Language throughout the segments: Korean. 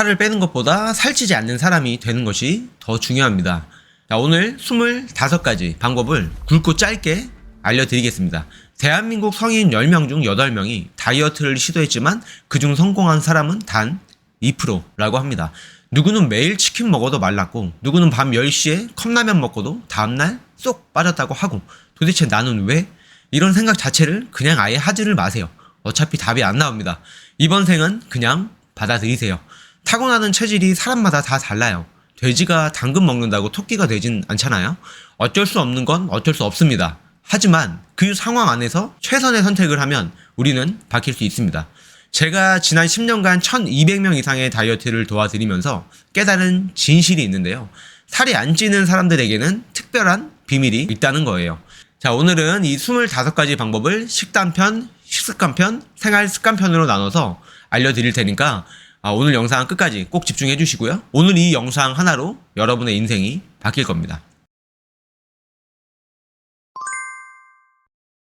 살을 빼는 것보다 살찌지 않는 사람이 되는 것이 더 중요합니다. 자, 오늘 25가지 방법을 굵고 짧게 알려드리겠습니다. 대한민국 성인 10명 중 8명이 다이어트를 시도했지만 그중 성공한 사람은 단 2%라고 합니다. 누구는 매일 치킨 먹어도 말랐고, 누구는 밤 10시에 컵라면 먹고도 다음날 쏙 빠졌다고 하고, 도대체 나는 왜? 이런 생각 자체를 그냥 아예 하지를 마세요. 어차피 답이 안 나옵니다. 이번 생은 그냥 받아들이세요. 타고나는 체질이 사람마다 다 달라요. 돼지가 당근 먹는다고 토끼가 되진 않잖아요. 어쩔 수 없는 건 어쩔 수 없습니다. 하지만 그 상황 안에서 최선의 선택을 하면 우리는 바뀔 수 있습니다. 제가 지난 10년간 1200명 이상의 다이어트를 도와드리면서 깨달은 진실이 있는데요. 살이 안 찌는 사람들에게는 특별한 비밀이 있다는 거예요. 자, 오늘은 이 25가지 방법을 식단편, 식습관편, 생활습관편으로 나눠서 알려드릴 테니까 오늘 영상 끝까지 꼭 집중해 주시고요. 오늘 이 영상 하나로 여러분의 인생이 바뀔 겁니다.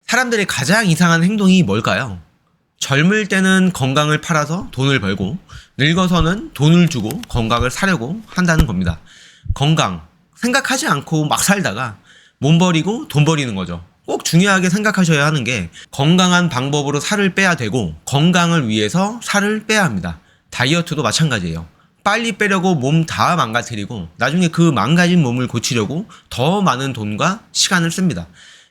사람들의 가장 이상한 행동이 뭘까요? 젊을 때는 건강을 팔아서 돈을 벌고, 늙어서는 돈을 주고 건강을 사려고 한다는 겁니다. 건강 생각하지 않고 막 살다가 몸 버리고 돈 버리는 거죠. 꼭 중요하게 생각하셔야 하는 게, 건강한 방법으로 살을 빼야 되고 건강을 위해서 살을 빼야 합니다. 다이어트도 마찬가지예요. 빨리 빼려고 몸 다 망가뜨리고 나중에 그 망가진 몸을 고치려고 더 많은 돈과 시간을 씁니다.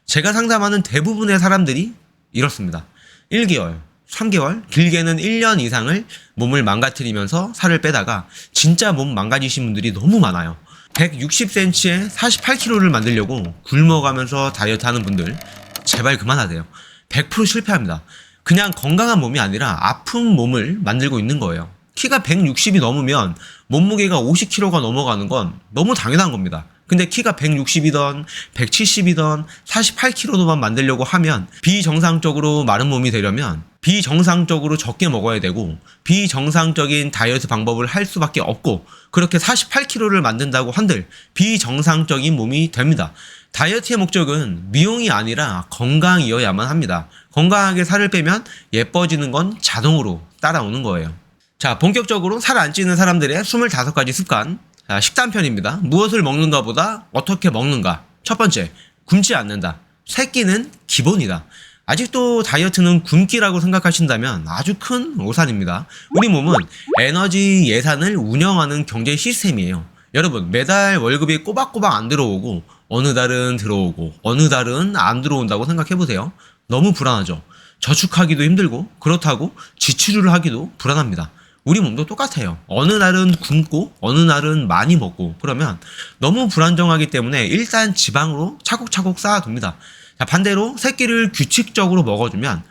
제가 상담하는 대부분의 사람들이 이렇습니다. 1개월, 3개월, 길게는 1년 이상을 몸을 망가뜨리면서 살을 빼다가 진짜 몸 망가지신 분들이 너무 많아요. 160cm에 48kg를 만들려고 굶어가면서 다이어트 하는 분들 제발 그만하세요. 100% 실패합니다. 그냥 건강한 몸이 아니라 아픈 몸을 만들고 있는 거예요. 키가 160이 넘으면 몸무게가 50kg가 넘어가는 건 너무 당연한 겁니다. 근데 키가 160이던 170이던 48kg만 만들려고 하면, 비정상적으로 마른 몸이 되려면 비정상적으로 적게 먹어야 되고 비정상적인 다이어트 방법을 할 수밖에 없고, 그렇게 48kg를 만든다고 한들 비정상적인 몸이 됩니다. 다이어트의 목적은 미용이 아니라 건강이어야만 합니다. 건강하게 살을 빼면 예뻐지는 건 자동으로 따라오는 거예요. 자, 본격적으로 살 안 찌는 사람들의 25가지 습관, 식단편입니다. 무엇을 먹는가 보다 어떻게 먹는가. 첫 번째, 굶지 않는다. 세 끼는 기본이다. 아직도 다이어트는 굶기라고 생각하신다면 아주 큰 오산입니다. 우리 몸은 에너지 예산을 운영하는 경제 시스템이에요. 여러분, 매달 월급이 꼬박꼬박 안 들어오고 어느 달은 들어오고 어느 달은 안 들어온다고 생각해보세요. 너무 불안하죠. 저축하기도 힘들고, 그렇다고 지출을 하기도 불안합니다. 우리 몸도 똑같아요. 어느 날은 굶고 어느 날은 많이 먹고, 그러면 너무 불안정하기 때문에 일단 지방으로 차곡차곡 쌓아둡니다. 자, 반대로 세 끼를 규칙적으로 먹어주면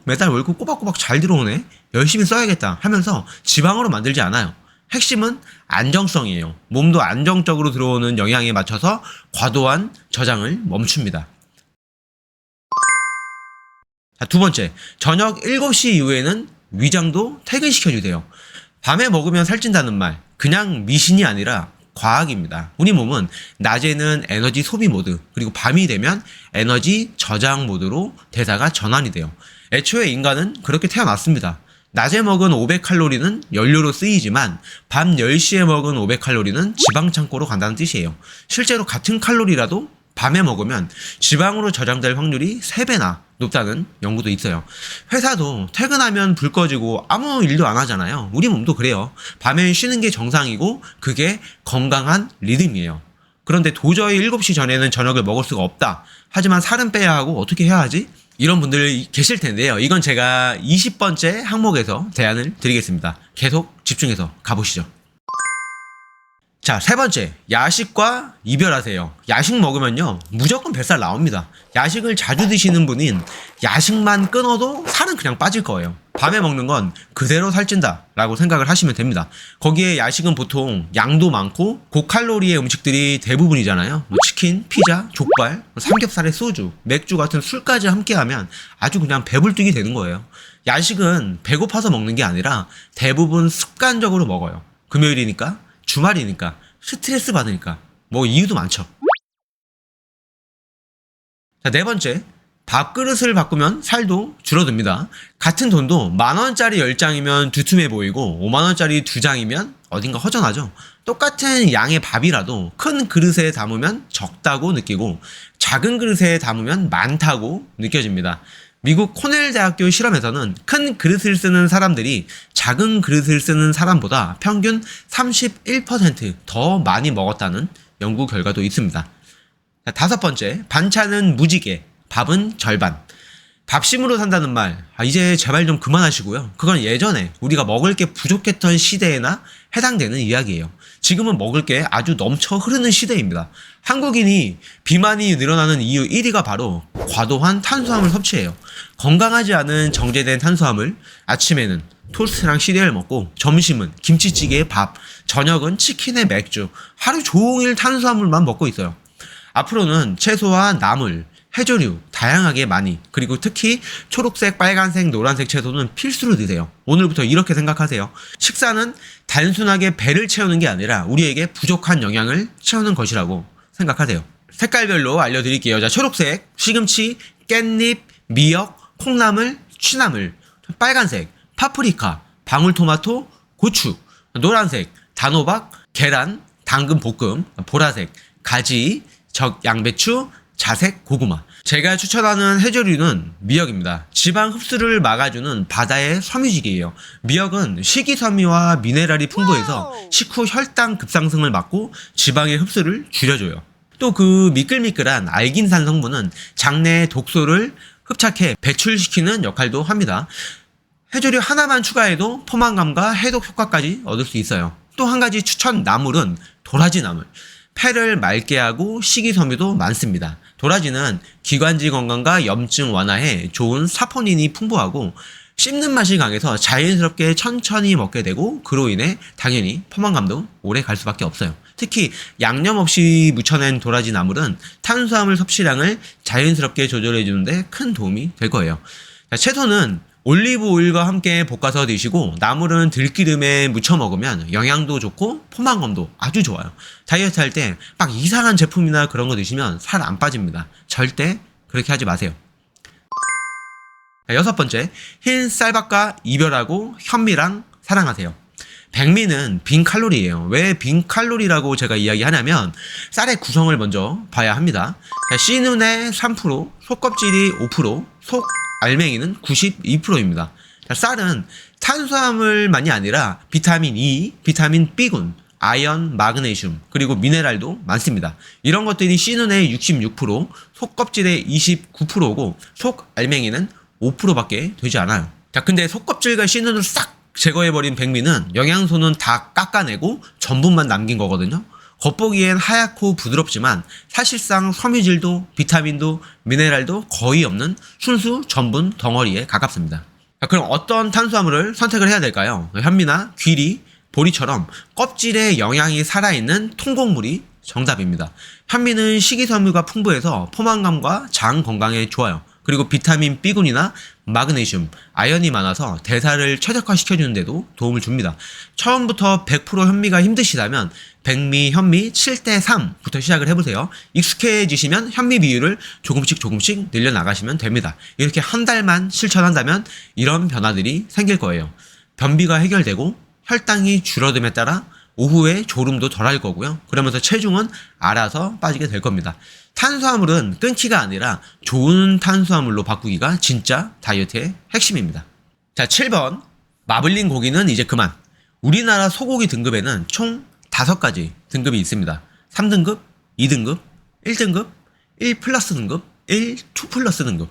매달 월급 꼬박꼬박 잘 들어오네, 열심히 써야겠다 하면서 지방으로 만들지 않아요. 핵심은 안정성이에요. 몸도 안정적으로 들어오는 영양에 맞춰서 과도한 저장을 멈춥니다. 자, 두 번째, 저녁 7시 이후에는 위장도 퇴근시켜주세요. 밤에 먹으면 살찐다는 말, 그냥 미신이 아니라 과학입니다. 우리 몸은 낮에는 에너지 소비 모드, 그리고 밤이 되면 에너지 저장 모드로 대사가 전환이 돼요. 애초에 인간은 그렇게 태어났습니다. 낮에 먹은 500칼로리는 연료로 쓰이지만 밤 10시에 먹은 500칼로리는 지방 창고로 간다는 뜻이에요. 실제로 같은 칼로리라도 밤에 먹으면 지방으로 저장될 확률이 3배나 높다는 연구도 있어요. 회사도 퇴근하면 불 꺼지고 아무 일도 안 하잖아요. 우리 몸도 그래요. 밤에 쉬는 게 정상이고 그게 건강한 리듬이에요. 그런데 도저히 7시 전에는 저녁을 먹을 수가 없다. 하지만 살은 빼야 하고 어떻게 해야 하지? 이런 분들 계실 텐데요. 이건 제가 20번째 항목에서 대안을 드리겠습니다. 계속 집중해서 가보시죠. 자, 세 번째, 야식과 이별하세요. 야식 먹으면요, 무조건 뱃살 나옵니다. 야식을 자주 드시는 분은 야식만 끊어도 살은 그냥 빠질 거예요. 밤에 먹는 건 그대로 살찐다 라고 생각을 하시면 됩니다. 거기에 야식은 보통 양도 많고 고칼로리의 음식들이 대부분이잖아요. 치킨, 피자, 족발, 삼겹살에 소주, 맥주 같은 술까지 함께하면 아주 그냥 배불뚝이 되는 거예요. 야식은 배고파서 먹는 게 아니라 대부분 습관적으로 먹어요. 금요일이니까, 주말이니까, 스트레스 받으니까, 뭐 이유도 많죠. 자, 네 번째, 밥그릇을 바꾸면 살도 줄어듭니다. 같은 돈도 만원짜리 10장이면 두툼해 보이고 5만원짜리 2장이면 어딘가 허전하죠. 똑같은 양의 밥이라도 큰 그릇에 담으면 적다고 느끼고 작은 그릇에 담으면 많다고 느껴집니다. 미국 코넬 대학교 실험에서는 큰 그릇을 쓰는 사람들이 작은 그릇을 쓰는 사람보다 평균 31% 더 많이 먹었다는 연구 결과도 있습니다. 자, 5번째, 반찬은 무지개, 밥은 절반. 밥심으로 산다는 말, 이제 제발 좀 그만하시고요. 그건 예전에 우리가 먹을 게 부족했던 시대에나 해당되는 이야기예요. 지금은 먹을 게 아주 넘쳐 흐르는 시대입니다. 한국인이 비만이 늘어나는 이유 1위가 바로 과도한 탄수화물 섭취예요. 건강하지 않은 정제된 탄수화물, 아침에는 토스트랑 시리얼 먹고 점심은 김치찌개에 밥, 저녁은 치킨에 맥주, 하루 종일 탄수화물만 먹고 있어요. 앞으로는 채소와 나물, 해조류 다양하게 많이, 그리고 특히 초록색, 빨간색, 노란색 채소는 필수로 드세요. 오늘부터 이렇게 생각하세요. 식사는 단순하게 배를 채우는 게 아니라 우리에게 부족한 영양을 채우는 것이라고 생각하세요. 색깔별로 알려드릴게요. 자, 초록색, 시금치, 깻잎, 미역, 콩나물, 취나물. 빨간색, 파프리카, 방울토마토, 고추. 노란색, 단호박, 계란, 당근 볶음. 보라색, 가지, 양배추, 자색, 고구마. 제가 추천하는 해조류는 미역입니다. 지방 흡수를 막아주는 바다의 섬유질이에요. 미역은 식이섬유와 미네랄이 풍부해서 식후 혈당 급상승을 막고 지방의 흡수를 줄여줘요. 또 그 미끌미끌한 알긴산 성분은 장내의 독소를 흡착해 배출시키는 역할도 합니다. 해조류 하나만 추가해도 포만감과 해독 효과까지 얻을 수 있어요. 또 한 가지 추천 나물은 도라지 나물. 폐를 맑게 하고 식이섬유도 많습니다. 도라지는 기관지 건강과 염증 완화에 좋은 사포닌이 풍부하고 씹는 맛이 강해서 자연스럽게 천천히 먹게 되고 그로 인해 당연히 포만감도 오래 갈 수밖에 없어요. 특히 양념 없이 무쳐낸 도라지 나물은 탄수화물 섭취량을 자연스럽게 조절해 주는데 큰 도움이 될 거예요. 자, 채소는 올리브 오일과 함께 볶아서 드시고 나물은 들기름에 무쳐 먹으면 영양도 좋고 포만감도 아주 좋아요. 다이어트 할 때 막 이상한 제품이나 그런 거 드시면 살 안 빠집니다. 절대 그렇게 하지 마세요. 자, 6번째, 흰 쌀밥과 이별하고 현미랑 사랑하세요. 백미는 빈 칼로리예요. 왜 빈 칼로리라고 제가 이야기하냐면 쌀의 구성을 먼저 봐야 합니다. 씨눈의 3%, 속껍질이 5%, 속 알맹이는 92%입니다. 쌀은 탄수화물만이 아니라 비타민 E, 비타민 B군, 아연, 마그네슘, 그리고 미네랄도 많습니다. 이런 것들이 씨눈의 66%, 속껍질의 29%고 속 알맹이는 5%밖에 되지 않아요. 자, 근데 속껍질과 씨눈을 싹 제거해버린 백미는 영양소는 다 깎아내고 전분만 남긴 거거든요. 겉보기엔 하얗고 부드럽지만 사실상 섬유질도 비타민도 미네랄도 거의 없는 순수 전분 덩어리에 가깝습니다. 자, 그럼 어떤 탄수화물을 선택을 해야 될까요? 현미나 귀리, 보리처럼 껍질에 영양이 살아있는 통곡물이 정답입니다. 현미는 식이섬유가 풍부해서 포만감과 장 건강에 좋아요. 그리고 비타민 B군이나 마그네슘, 아연이 많아서 대사를 최적화시켜주는 데도 도움을 줍니다. 처음부터 100% 현미가 힘드시다면 백미, 현미 7:3부터 시작을 해보세요. 익숙해지시면 현미 비율을 조금씩 늘려나가시면 됩니다. 이렇게 한 달만 실천한다면 이런 변화들이 생길 거예요. 변비가 해결되고 혈당이 줄어듦에 따라 오후에 졸음도 덜할 거고요. 그러면서 체중은 알아서 빠지게 될 겁니다. 탄수화물은 끊기가 아니라 좋은 탄수화물로 바꾸기가 진짜 다이어트의 핵심입니다. 자, 7번. 마블링 고기는 이제 그만. 우리나라 소고기 등급에는 총 5가지 등급이 있습니다. 3등급, 2등급, 1등급, 1플러스 등급, 2플러스 등급.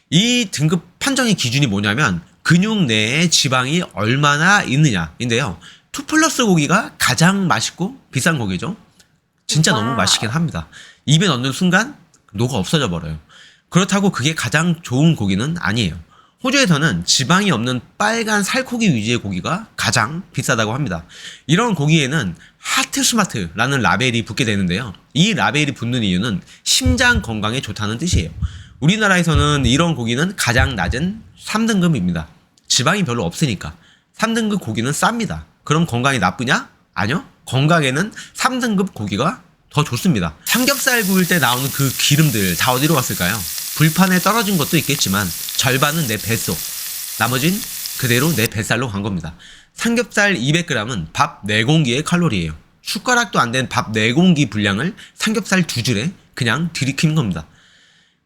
이 등급 판정의 기준이 뭐냐면 근육 내에 지방이 얼마나 있느냐인데요. 2플러스 고기가 가장 맛있고 비싼 고기죠. 진짜 너무 맛있긴 합니다. 입에 넣는 순간 녹아 없어져 버려요. 그렇다고 그게 가장 좋은 고기는 아니에요. 호주에서는 지방이 없는 빨간 살코기 위주의 고기가 가장 비싸다고 합니다. 이런 고기에는 하트 스마트라는 라벨이 붙게 되는데요. 이 라벨이 붙는 이유는 심장 건강에 좋다는 뜻이에요. 우리나라에서는 이런 고기는 가장 낮은 3등급입니다. 지방이 별로 없으니까. 3등급 고기는 쌉니다. 그럼 건강이 나쁘냐? 아니요. 건강에는 3등급 고기가 더 좋습니다. 삼겹살 구울 때 나오는 그 기름들 다 어디로 갔을까요? 불판에 떨어진 것도 있겠지만 절반은 내 뱃속, 나머진 그대로 내 뱃살로 간 겁니다. 삼겹살 200g은 밥 4공기의 칼로리예요. 숟가락도 안 된 밥 4공기 분량을 삼겹살 2줄에 그냥 들이킨 겁니다.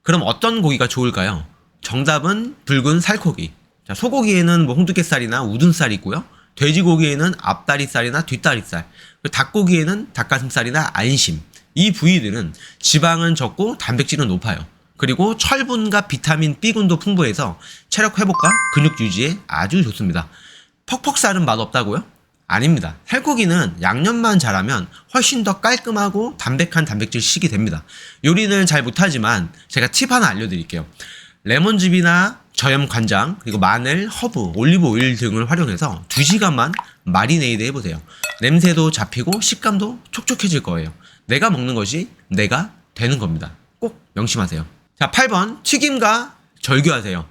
그럼 어떤 고기가 좋을까요? 정답은 붉은 살코기. 자, 소고기에는 뭐 홍두깨살이나 우둔살이 있고요. 돼지고기에는 앞다리살이나 뒷다리살, 닭고기에는 닭가슴살이나 안심. 이 부위들은 지방은 적고 단백질은 높아요. 그리고 철분과 비타민 B군도 풍부해서 체력 회복과 근육 유지에 아주 좋습니다. 퍽퍽살은 맛없다고요? 아닙니다. 살코기는 양념만 잘하면 훨씬 더 깔끔하고 담백한 단백질식이 됩니다. 요리는 잘 못하지만 제가 팁 하나 알려드릴게요. 레몬즙이나 저염 간장, 그리고 마늘, 허브, 올리브 오일 등을 활용해서 2시간만 마리네이드 해보세요. 냄새도 잡히고 식감도 촉촉해질 거예요. 내가 먹는 것이 내가 되는 겁니다. 꼭 명심하세요. 자, 8번 튀김과 절규하세요.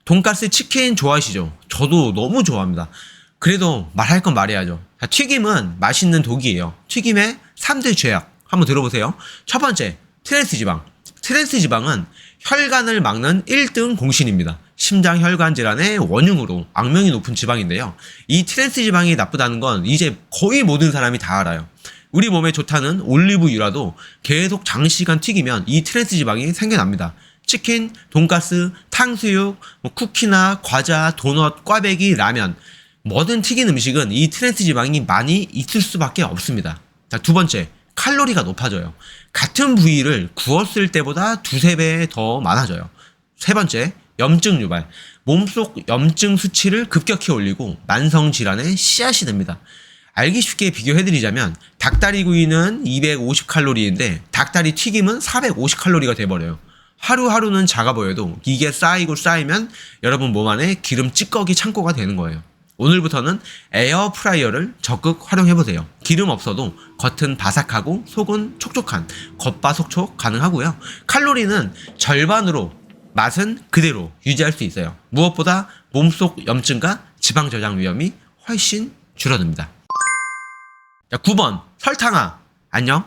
돈가스 치킨 좋아하시죠? 저도 너무 좋아합니다. 그래도 말할 건 말해야죠. 자, 튀김은 맛있는 독이에요. 튀김의 3대 죄악 한번 들어보세요. 첫 번째, 트랜스지방. 트랜스지방은 혈관을 막는 1등 공신입니다. 심장혈관 질환의 원흉으로 악명이 높은 지방인데요. 이 트랜스지방이 나쁘다는 건 이제 거의 모든 사람이 다 알아요. 우리 몸에 좋다는 올리브유라도 계속 장시간 튀기면 이 트랜스지방이 생겨납니다. 치킨, 돈가스, 탕수육, 쿠키나 과자, 도넛, 꽈배기, 라면, 뭐든 튀긴 음식은 이 트랜스지방이 많이 있을 수밖에 없습니다. 자, 두 번째, 칼로리가 높아져요. 같은 부위를 구웠을 때보다 2~3배 더 많아져요. 세 번째, 염증 유발. 몸속 염증 수치를 급격히 올리고 만성질환의 씨앗이 됩니다. 알기 쉽게 비교해드리자면 닭다리구이는 250칼로리인데 닭다리 튀김은 450칼로리가 돼버려요. 하루하루는 작아 보여도 이게 쌓이고 쌓이면 여러분 몸 안에 기름 찌꺼기 창고가 되는 거예요. 오늘부터는 에어프라이어를 적극 활용해보세요. 기름 없어도 겉은 바삭하고 속은 촉촉한 겉바속촉 가능하고요. 칼로리는 절반으로 맛은 그대로 유지할 수 있어요. 무엇보다 몸속 염증과 지방 저장 위험이 훨씬 줄어듭니다. 자, 9번 설탕아 안녕.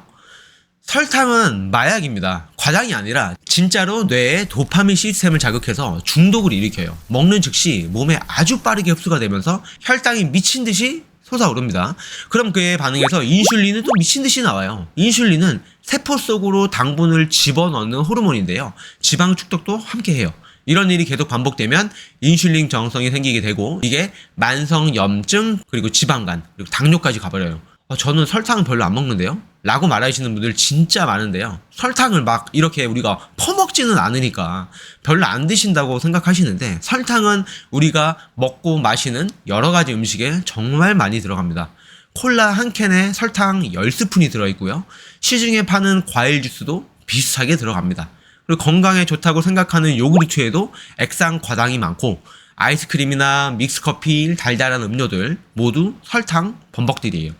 설탕은 마약입니다. 과장이 아니라 진짜로 뇌의 도파민 시스템을 자극해서 중독을 일으켜요. 먹는 즉시 몸에 아주 빠르게 흡수가 되면서 혈당이 미친 듯이 솟아오릅니다. 그럼 그에 반응해서 인슐린은 또 미친 듯이 나와요. 인슐린은 세포 속으로 당분을 집어넣는 호르몬인데요. 지방 축적도 함께 해요. 이런 일이 계속 반복되면 인슐린 저항성이 생기게 되고 이게 만성 염증, 그리고 지방간, 그리고 당뇨까지 가버려요. 저는 설탕은 별로 안 먹는데요? 라고 말하시는 분들 진짜 많은데요. 설탕을 막 이렇게 우리가 퍼먹지는 않으니까 별로 안 드신다고 생각하시는데 설탕은 우리가 먹고 마시는 여러 가지 음식에 정말 많이 들어갑니다. 콜라 한 캔에 설탕 10스푼이 들어있고요. 시중에 파는 과일 주스도 비슷하게 들어갑니다. 그리고 건강에 좋다고 생각하는 요구르트에도 액상 과당이 많고 아이스크림이나 믹스커피, 달달한 음료들 모두 설탕 범벅들이에요.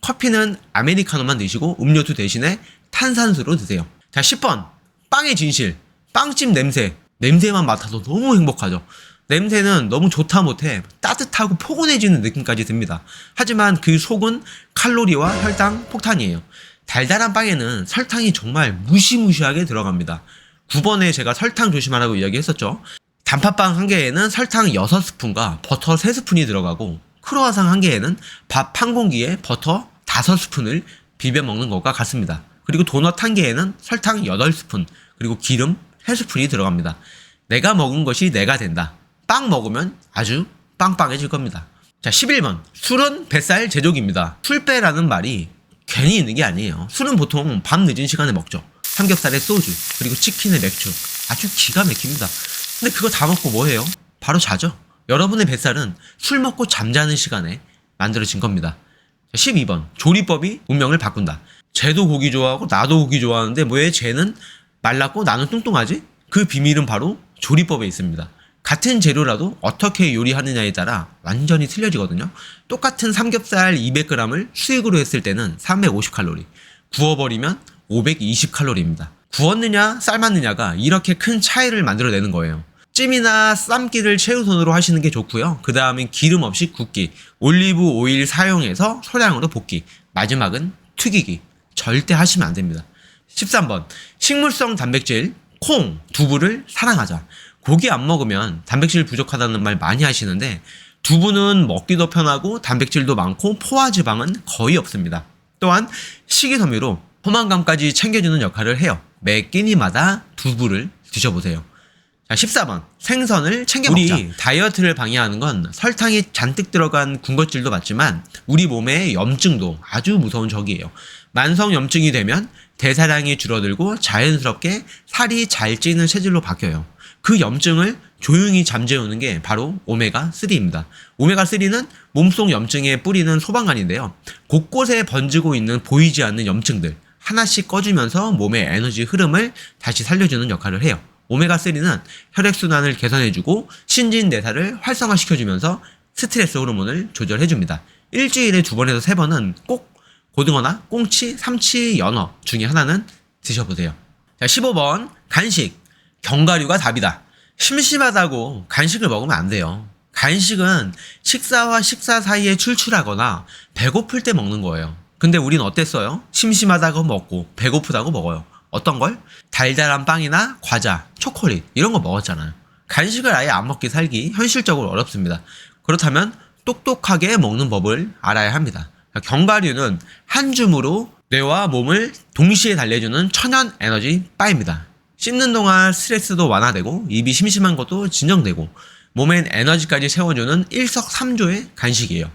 커피는 아메리카노만 드시고 음료수 대신에 탄산수로 드세요. 자, 10번 빵의 진실. 빵집 냄새. 냄새만 맡아도 너무 행복하죠. 냄새는 너무 좋다 못해 따뜻하고 포근해지는 느낌까지 듭니다. 하지만 그 속은 칼로리와 혈당 폭탄이에요. 달달한 빵에는 설탕이 정말 무시무시하게 들어갑니다. 9번에 제가 설탕 조심하라고 이야기했었죠. 단팥빵 한 개에는 설탕 6스푼과 버터 3스푼이 들어가고 크로와상 한 개에는 밥 한 공기에 버터 5스푼을 비벼 먹는 것과 같습니다. 그리고 도넛 한 개에는 설탕 8스푼, 그리고 기름 3스푼이 들어갑니다. 내가 먹은 것이 내가 된다. 빵 먹으면 아주 빵빵해질 겁니다. 자, 11번. 술은 뱃살 제조기입니다. 술배라는 말이 괜히 있는 게 아니에요. 술은 보통 밤 늦은 시간에 먹죠. 삼겹살에 소주, 그리고 치킨에 맥주. 아주 기가 막힙니다. 근데 그거 다 먹고 뭐 해요? 바로 자죠. 여러분의 뱃살은 술 먹고 잠자는 시간에 만들어진 겁니다. 12번. 조리법이 운명을 바꾼다. 쟤도 고기 좋아하고 나도 고기 좋아하는데 왜 쟤는 말랐고 나는 뚱뚱하지? 그 비밀은 바로 조리법에 있습니다. 같은 재료라도 어떻게 요리하느냐에 따라 완전히 틀려지거든요. 똑같은 삼겹살 200g을 수육으로 했을 때는 350칼로리, 구워버리면 520칼로리입니다. 구웠느냐 삶았느냐가 이렇게 큰 차이를 만들어내는 거예요. 찜이나 삶기를 최우선으로 하시는 게 좋고요. 그 다음엔 기름 없이 굽기, 올리브 오일 사용해서 소량으로 볶기, 마지막은 튀기기. 절대 하시면 안 됩니다. 13번. 식물성 단백질 콩, 두부를 사랑하자. 고기 안 먹으면 단백질 부족하다는 말 많이 하시는데 두부는 먹기도 편하고 단백질도 많고 포화지방은 거의 없습니다. 또한 식이섬유로 포만감까지 챙겨주는 역할을 해요. 매 끼니마다 두부를 드셔보세요. 자, 14번. 생선을 챙겨 먹자. 우리 다이어트를 방해하는 건 설탕이 잔뜩 들어간 군것질도 맞지만 우리 몸의 염증도 아주 무서운 적이에요. 만성 염증이 되면 대사량이 줄어들고 자연스럽게 살이 잘 찌는 체질로 바뀌어요. 그 염증을 조용히 잠재우는 게 바로 오메가3입니다. 오메가3는 몸속 염증에 뿌리는 소방관인데요. 곳곳에 번지고 있는 보이지 않는 염증들 하나씩 꺼주면서 몸의 에너지 흐름을 다시 살려주는 역할을 해요. 오메가3는 혈액순환을 개선해주고 신진대사를 활성화시켜주면서 스트레스 호르몬을 조절해줍니다. 일주일에 2번에서 3번은 꼭 고등어나 꽁치, 삼치, 연어 중에 하나는 드셔보세요. 자, 15번. 간식. 견과류가 답이다. 심심하다고 간식을 먹으면 안 돼요. 간식은 식사와 식사 사이에 출출하거나 배고플 때 먹는 거예요. 근데 우린 어땠어요? 심심하다고 먹고 배고프다고 먹어요. 어떤 걸? 달달한 빵이나 과자, 초콜릿 이런 거 먹었잖아요. 간식을 아예 안 먹기 살기 현실적으로 어렵습니다. 그렇다면 똑똑하게 먹는 법을 알아야 합니다. 견과류는 한 줌으로 뇌와 몸을 동시에 달래주는 천연 에너지 바입니다. 씹는 동안 스트레스도 완화되고 입이 심심한 것도 진정되고 몸엔 에너지까지 채워주는 일석삼조의 간식이에요.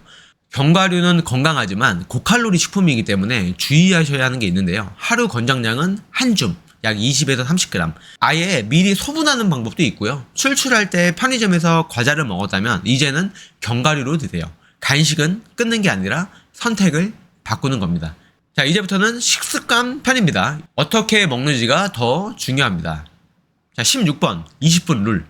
견과류는 건강하지만 고칼로리 식품이기 때문에 주의하셔야 하는 게 있는데요. 하루 권장량은 한 줌, 약 20에서 30g. 아예 미리 소분하는 방법도 있고요. 출출할 때 편의점에서 과자를 먹었다면 이제는 견과류로 드세요. 간식은 끊는 게 아니라 선택을 바꾸는 겁니다. 자, 이제부터는 식습관 편입니다. 어떻게 먹는지가 더 중요합니다. 자, 16번 20분 룰.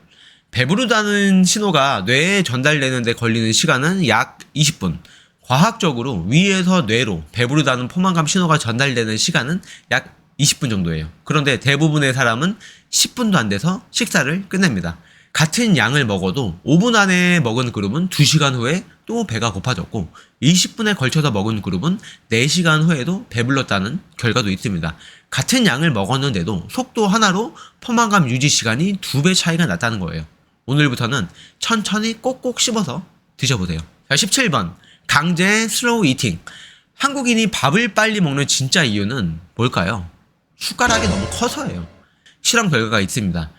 배부르다는 신호가 뇌에 전달되는데 걸리는 시간은 약 20분. 과학적으로 위에서 뇌로 배부르다는 포만감 신호가 전달되는 시간은 약 20분 정도예요. 그런데 대부분의 사람은 10분도 안 돼서 식사를 끝냅니다. 같은 양을 먹어도 5분 안에 먹은 그룹은 2시간 후에 또 배가 고파졌고 20분에 걸쳐서 먹은 그룹은 4시간 후에도 배불렀다는 결과도 있습니다. 같은 양을 먹었는데도 속도 하나로 포만감 유지 시간이 2배 차이가 났다는 거예요. 오늘부터는 천천히 꼭꼭 씹어서 드셔보세요. 자, 17번 강제 슬로우 이팅. 한국인이 밥을 빨리 먹는 진짜 이유는 뭘까요? 숟가락이 너무 커서예요. 실험 결과가 있습니다.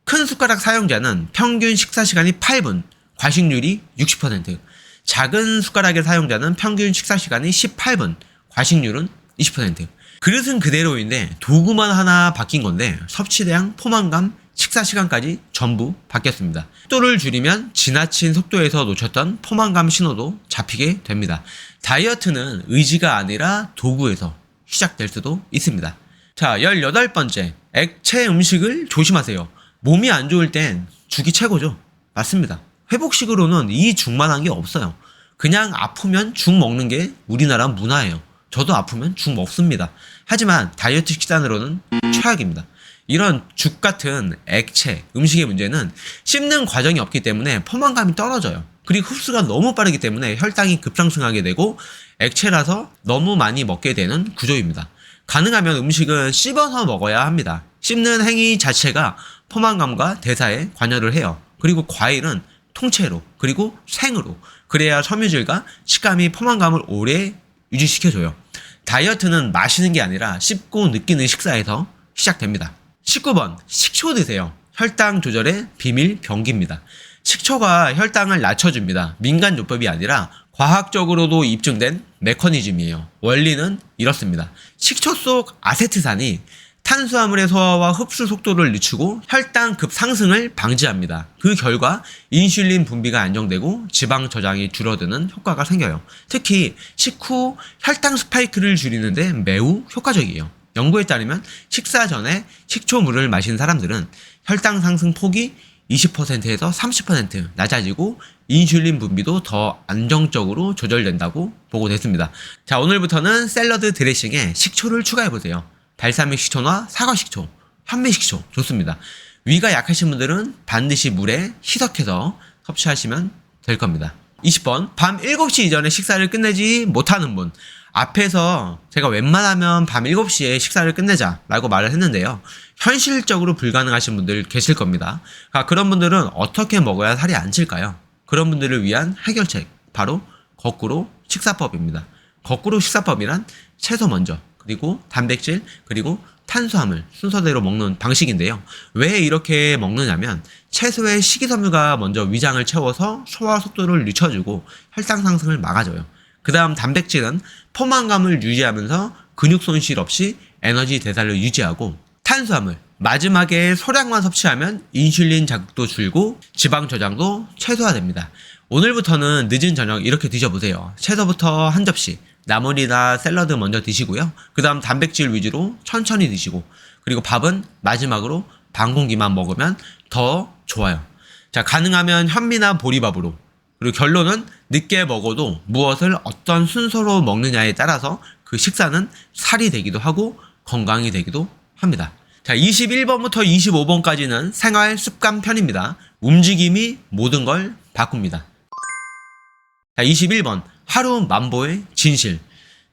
큰 숟가락 사용자는 평균 식사 시간이 8분, 과식률이 60%. 작은 숟가락의 사용자는 평균 식사 시간이 18분, 과식률은 20%. 그릇은 그대로인데 도구만 하나 바뀐 건데 섭취량, 포만감, 식사 시간까지 전부 바뀌었습니다. 속도를 줄이면 지나친 속도에서 놓쳤던 포만감 신호도 잡히게 됩니다. 다이어트는 의지가 아니라 도구에서 시작될 수도 있습니다. 자, 18번째. 액체 음식을 조심하세요. 몸이 안 좋을 땐 죽이 최고죠. 맞습니다. 회복식으로는 이 죽만한 게 없어요. 그냥 아프면 죽 먹는 게 우리나라 문화예요. 저도 아프면 죽 먹습니다. 하지만 다이어트 식단으로는 최악입니다. 이런 죽 같은 액체, 음식의 문제는 씹는 과정이 없기 때문에 포만감이 떨어져요. 그리고 흡수가 너무 빠르기 때문에 혈당이 급상승하게 되고 액체라서 너무 많이 먹게 되는 구조입니다. 가능하면 음식은 씹어서 먹어야 합니다. 씹는 행위 자체가 포만감과 대사에 관여를 해요. 그리고 과일은 통째로 그리고 생으로 그래야 섬유질과 식감이 포만감을 오래 유지시켜줘요. 다이어트는 마시는 게 아니라 씹고 느끼는 식사에서 시작됩니다. 19번 식초 드세요. 혈당 조절의 비밀 병기입니다. 식초가 혈당을 낮춰줍니다. 민간요법이 아니라 과학적으로도 입증된 메커니즘이에요. 원리는 이렇습니다. 식초 속 아세트산이 탄수화물의 소화와 흡수 속도를 늦추고 혈당 급상승을 방지합니다. 그 결과 인슐린 분비가 안정되고 지방 저장이 줄어드는 효과가 생겨요. 특히 식후 혈당 스파이크를 줄이는데 매우 효과적이에요. 연구에 따르면 식사 전에 식초물을 마신 사람들은 혈당 상승 폭이 20%에서 30% 낮아지고 인슐린 분비도 더 안정적으로 조절된다고 보고됐습니다. 자, 오늘부터는 샐러드 드레싱에 식초를 추가해보세요. 발사믹 식초나 사과 식초, 현미 식초 좋습니다. 위가 약하신 분들은 반드시 물에 희석해서 섭취하시면 될 겁니다. 20번 밤 7시 이전에 식사를 끝내지 못하는 분. 앞에서 제가 웬만하면 밤 7시에 식사를 끝내자라고 말을 했는데요. 현실적으로 불가능하신 분들 계실 겁니다. 그런 분들은 어떻게 먹어야 살이 안 찔까요? 그런 분들을 위한 해결책, 바로 거꾸로 식사법입니다. 거꾸로 식사법이란 채소 먼저, 그리고 단백질, 그리고 탄수화물 순서대로 먹는 방식인데요. 왜 이렇게 먹느냐면 채소의 식이섬유가 먼저 위장을 채워서 소화 속도를 늦춰주고 혈당 상승을 막아줘요. 그 다음 단백질은 포만감을 유지하면서 근육 손실 없이 에너지 대사를 유지하고, 탄수화물 마지막에 소량만 섭취하면 인슐린 자극도 줄고 지방 저장도 최소화됩니다. 오늘부터는 늦은 저녁 이렇게 드셔보세요. 채소부터 한 접시, 나물이나 샐러드 먼저 드시고요. 그 다음 단백질 위주로 천천히 드시고, 그리고 밥은 마지막으로 반 공기만 먹으면 더 좋아요. 자, 가능하면 현미나 보리밥으로. 그리고 결론은 늦게 먹어도 무엇을 어떤 순서로 먹느냐에 따라서 그 식사는 살이 되기도 하고 건강이 되기도 합니다. 자, 21번부터 25번까지는 생활 습관 편입니다. 움직임이 모든 걸 바꿉니다. 자, 21번. 하루 만보의 진실.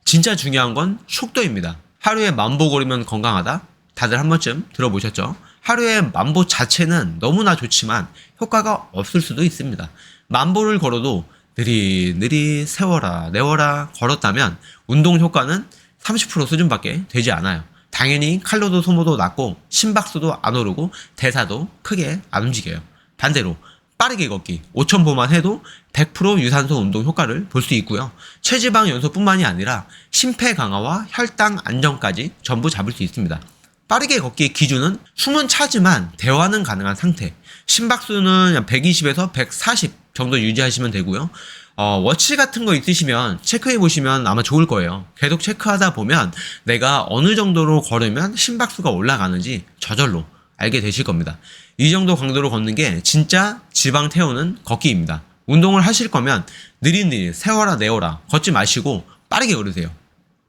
진짜 중요한 건 속도입니다. 하루에 만보 걸으면 건강하다? 다들 한 번쯤 들어보셨죠? 하루에 만보 자체는 너무나 좋지만 효과가 없을 수도 있습니다. 만보를 걸어도 느릿느릿 세워라 내워라 걸었다면 운동 효과는 30% 수준밖에 되지 않아요. 당연히 칼로리 소모도 낮고 심박수도 안 오르고 대사도 크게 안 움직여요. 반대로 빠르게 걷기 5,000보만 해도 100% 유산소 운동 효과를 볼 수 있고요. 체지방 연소뿐만이 아니라 심폐 강화와 혈당 안정까지 전부 잡을 수 있습니다. 빠르게 걷기의 기준은 숨은 차지만 대화는 가능한 상태. 심박수는 120에서 140 정도 유지하시면 되고요. 워치 같은 거 있으시면 체크해 보시면 아마 좋을 거예요. 계속 체크하다 보면 내가 어느 정도로 걸으면 심박수가 올라가는지 저절로 알게 되실 겁니다. 이 정도 강도로 걷는 게 진짜 지방 태우는 걷기입니다. 운동을 하실 거면 느릿느릿 세워라 내워라 걷지 마시고 빠르게 걸으세요.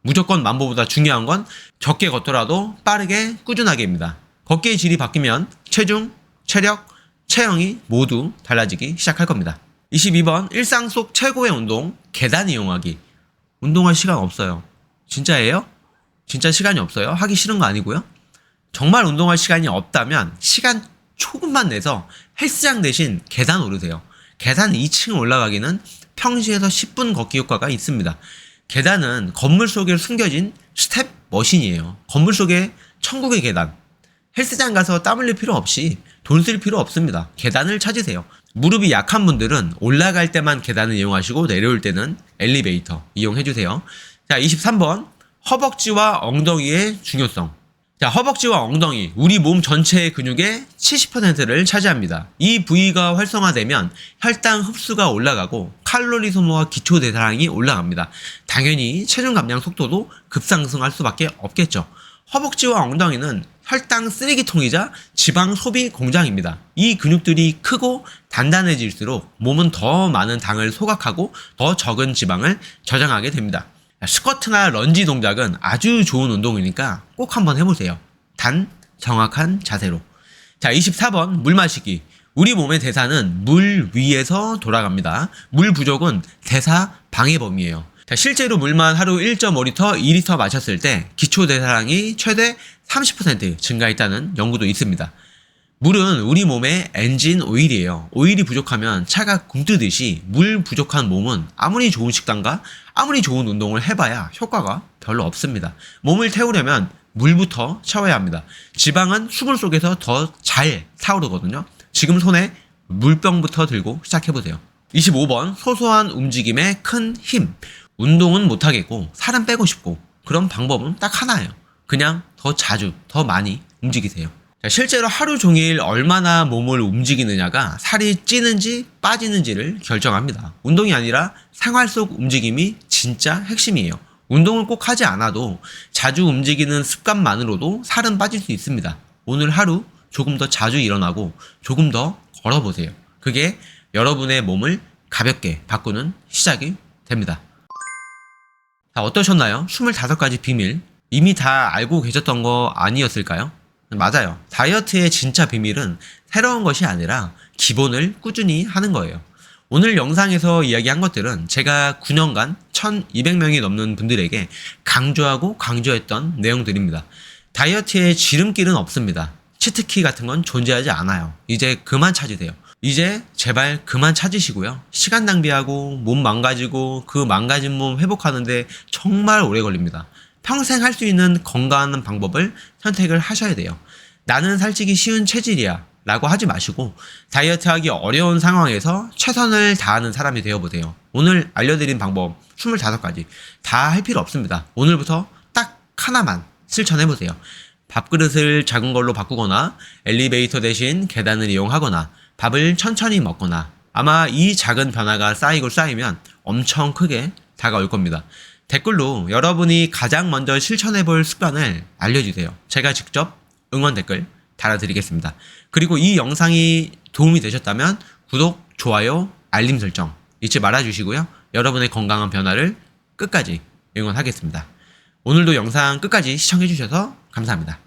무조건 만보보다 중요한 건 적게 걷더라도 빠르게 꾸준하게입니다. 걷기의 질이 바뀌면 체중, 체력, 체형이 모두 달라지기 시작할 겁니다. 22번. 일상 속 최고의 운동, 계단 이용하기. 운동할 시간 없어요. 진짜예요? 진짜 시간이 없어요? 하기 싫은 거 아니고요. 정말 운동할 시간이 없다면 시간 조금만 내서 헬스장 대신 계단 오르세요. 계단 2층 올라가기는 평시에서 10분 걷기 효과가 있습니다. 계단은 건물 속에 숨겨진 스텝 머신이에요. 건물 속에 천국의 계단. 헬스장 가서 땀 흘릴 필요 없이 돈 쓸 필요 없습니다. 계단을 찾으세요. 무릎이 약한 분들은 올라갈 때만 계단을 이용하시고 내려올 때는 엘리베이터 이용해주세요. 자, 23번. 허벅지와 엉덩이의 중요성. 자, 허벅지와 엉덩이, 우리 몸 전체의 근육의 70%를 차지합니다. 이 부위가 활성화되면 혈당 흡수가 올라가고 칼로리 소모와 기초 대사량이 올라갑니다. 당연히 체중 감량 속도도 급상승할 수밖에 없겠죠. 허벅지와 엉덩이는 혈당 쓰레기통이자 지방 소비 공장입니다. 이 근육들이 크고 단단해질수록 몸은 더 많은 당을 소각하고 더 적은 지방을 저장하게 됩니다. 스쿼트나 런지 동작은 아주 좋은 운동이니까 꼭 한번 해보세요. 단 정확한 자세로. 자, 24번. 물 마시기. 우리 몸의 대사는 물 위에서 돌아갑니다. 물 부족은 대사 방해 범위예요. 자, 실제로 물만 하루 1.5리터, 2리터 마셨을 때 기초 대사량이 최대 30% 증가했다는 연구도 있습니다. 물은 우리 몸의 엔진 오일이에요. 오일이 부족하면 차가 굼뜨듯이 물 부족한 몸은 아무리 좋은 식단과 아무리 좋은 운동을 해봐야 효과가 별로 없습니다. 몸을 태우려면 물부터 채워야 합니다. 지방은 수분 속에서 더 잘 타오르거든요. 지금 손에 물병부터 들고 시작해보세요. 25번. 소소한 움직임에 큰 힘. 운동은 못하겠고 살은 빼고 싶고 그런 방법은 딱 하나예요. 그냥 더 자주, 더 많이 움직이세요. 자, 실제로 하루 종일 얼마나 몸을 움직이느냐가 살이 찌는지 빠지는지를 결정합니다. 운동이 아니라 생활 속 움직임이 진짜 핵심이에요. 운동을 꼭 하지 않아도 자주 움직이는 습관만으로도 살은 빠질 수 있습니다. 오늘 하루 조금 더 자주 일어나고 조금 더 걸어보세요. 그게 여러분의 몸을 가볍게 바꾸는 시작이 됩니다. 자, 어떠셨나요? 25가지 비밀. 이미 다 알고 계셨던 거 아니었을까요? 맞아요. 다이어트의 진짜 비밀은 새로운 것이 아니라 기본을 꾸준히 하는 거예요. 오늘 영상에서 이야기한 것들은 제가 9년간 1200명이 넘는 분들에게 강조하고 강조했던 내용들입니다. 다이어트에 지름길은 없습니다. 치트키 같은 건 존재하지 않아요. 이제 그만 찾으세요. 이제 제발 그만 찾으시고요. 시간 낭비하고 몸 망가지고 그 망가진 몸 회복하는데 정말 오래 걸립니다. 평생 할 수 있는 건강한 방법을 선택을 하셔야 돼요. 나는 살찌기 쉬운 체질이야 라고 하지 마시고 다이어트 하기 어려운 상황에서 최선을 다하는 사람이 되어보세요. 오늘 알려드린 방법 25가지 다 할 필요 없습니다. 오늘부터 딱 하나만 실천해보세요. 밥그릇을 작은 걸로 바꾸거나 엘리베이터 대신 계단을 이용하거나 밥을 천천히 먹거나 아마 이 작은 변화가 쌓이고 쌓이면 엄청 크게 다가올 겁니다. 댓글로 여러분이 가장 먼저 실천해볼 습관을 알려주세요. 제가 직접 응원 댓글 달아드리겠습니다. 그리고 이 영상이 도움이 되셨다면 구독, 좋아요, 알림 설정 잊지 말아주시고요. 여러분의 건강한 변화를 끝까지 응원하겠습니다. 오늘도 영상 끝까지 시청해주셔서 감사합니다.